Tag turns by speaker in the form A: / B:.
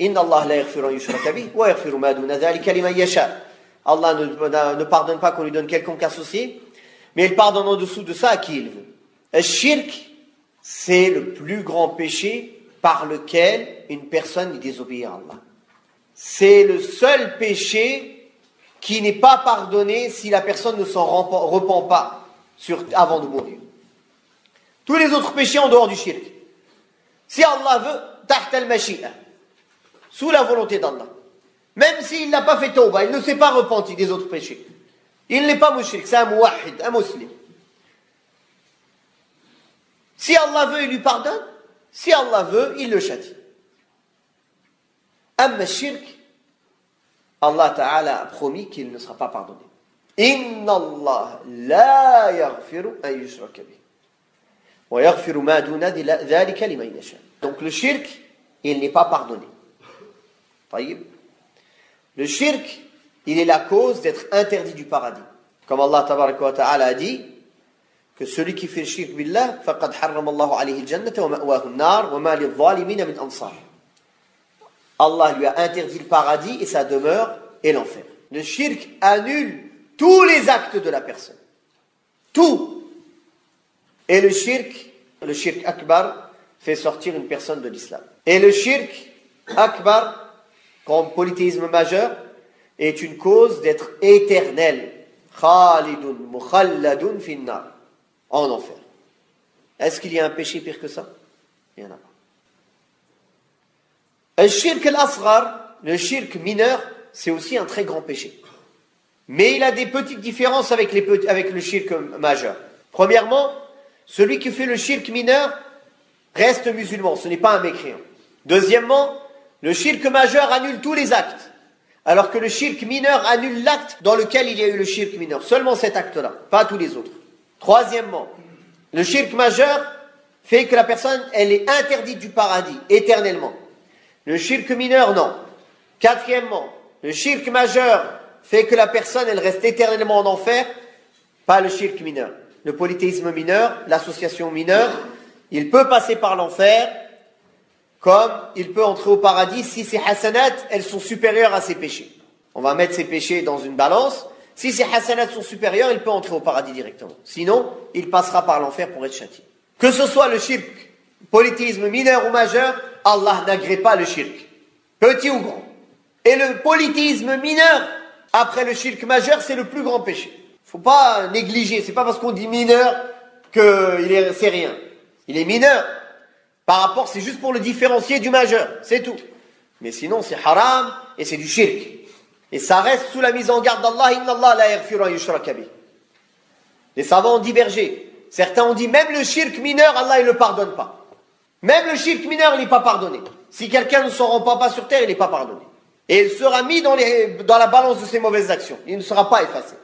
A: Inna Allah la yaghfiru an yushraka bihi wa yaghfiru ma duna dhalika liman yasha. Allah ne pardonne pas qu'on lui donne quelconque associé, mais il pardonne en dessous de ça à qui il veut. Le shirk, c'est le plus grand péché par lequel une personne désobéit à Allah. C'est le seul péché qui n'est pas pardonné si la personne ne s'en repent pas avant de mourir. Tous les autres péchés en dehors du shirk. Si Allah veut, tahta al-mashi'a, sous la volonté d'Allah. Même s'il n'a pas fait tawbah, il ne s'est pas repenti des autres péchés. Il n'est pas mushrik, c'est un muwahhid, un musulman. Si Allah veut, il lui pardonne. Si Allah veut, il le châtie. Amma shirk, Allah Ta'ala a promis qu'il ne sera pas pardonné. Inna Allah la yaghfiru an yushraka bihi wa yaghfiru ma duna dhalika liman yasha. Donc le shirk, il n'est pas pardonné. Le shirk, il est la cause d'être interdit du paradis. Comme Allah Tabaraka wa Ta'ala a dit que celui qui fait le shirk billah, faqad harrama Allahu alayhi al-jannata wa ma'wahu an-nar wa ma lil-zalimina min ansar. Allah lui a interdit le paradis et sa demeure est l'enfer. Le shirk annule tous les actes de la personne. Tout. Et le shirk akbar, fait sortir une personne de l'islam. Et le shirk akbar, comme polythéisme majeur, est une cause d'être éternel. Khalidun mukhalladun finnar. En enfer. Est-ce qu'il y a un péché pire que ça? Il n'y en a pas. Le shirk al-asghar, le shirk mineur, c'est aussi un très grand péché. Mais il a des petites différences avec le shirk majeur. Premièrement, celui qui fait le shirk mineur reste musulman, ce n'est pas un mécréant. Deuxièmement, le shirk majeur annule tous les actes, alors que le shirk mineur annule l'acte dans lequel il y a eu le shirk mineur. Seulement cet acte-là, pas tous les autres. Troisièmement, le shirk majeur fait que la personne, elle est interdite du paradis, éternellement. Le shirk mineur, non. Quatrièmement, le shirk majeur fait que la personne, elle reste éternellement en enfer, pas le shirk mineur. Le polythéisme mineur, l'association mineure, il peut passer par l'enfer, comme il peut entrer au paradis si ses hasanat, elles sont supérieures à ses péchés. On va mettre ses péchés dans une balance. Si ses hasanat sont supérieures, il peut entrer au paradis directement. Sinon, il passera par l'enfer pour être châtié. Que ce soit le shirk, polythéisme mineur ou majeur, Allah n'agrée pas le shirk, petit ou grand. Et le polythéisme mineur, après le shirk majeur, c'est le plus grand péché. Faut pas négliger, c'est pas parce qu'on dit mineur c'est rien. Il est mineur. Par rapport, c'est juste pour le différencier du majeur, c'est tout. Mais sinon, c'est haram et c'est du shirk. Et ça reste sous la mise en garde d'Allah. Inna Allah la yaghfiru an yushraka bihi. Les savants ont divergé. Certains ont dit même le shirk mineur, Allah il ne le pardonne pas. Même le shirk mineur, il n'est pas pardonné. Si quelqu'un ne s'en rend pas sur terre, il n'est pas pardonné. Et il sera mis dans la balance de ses mauvaises actions. Il ne sera pas effacé.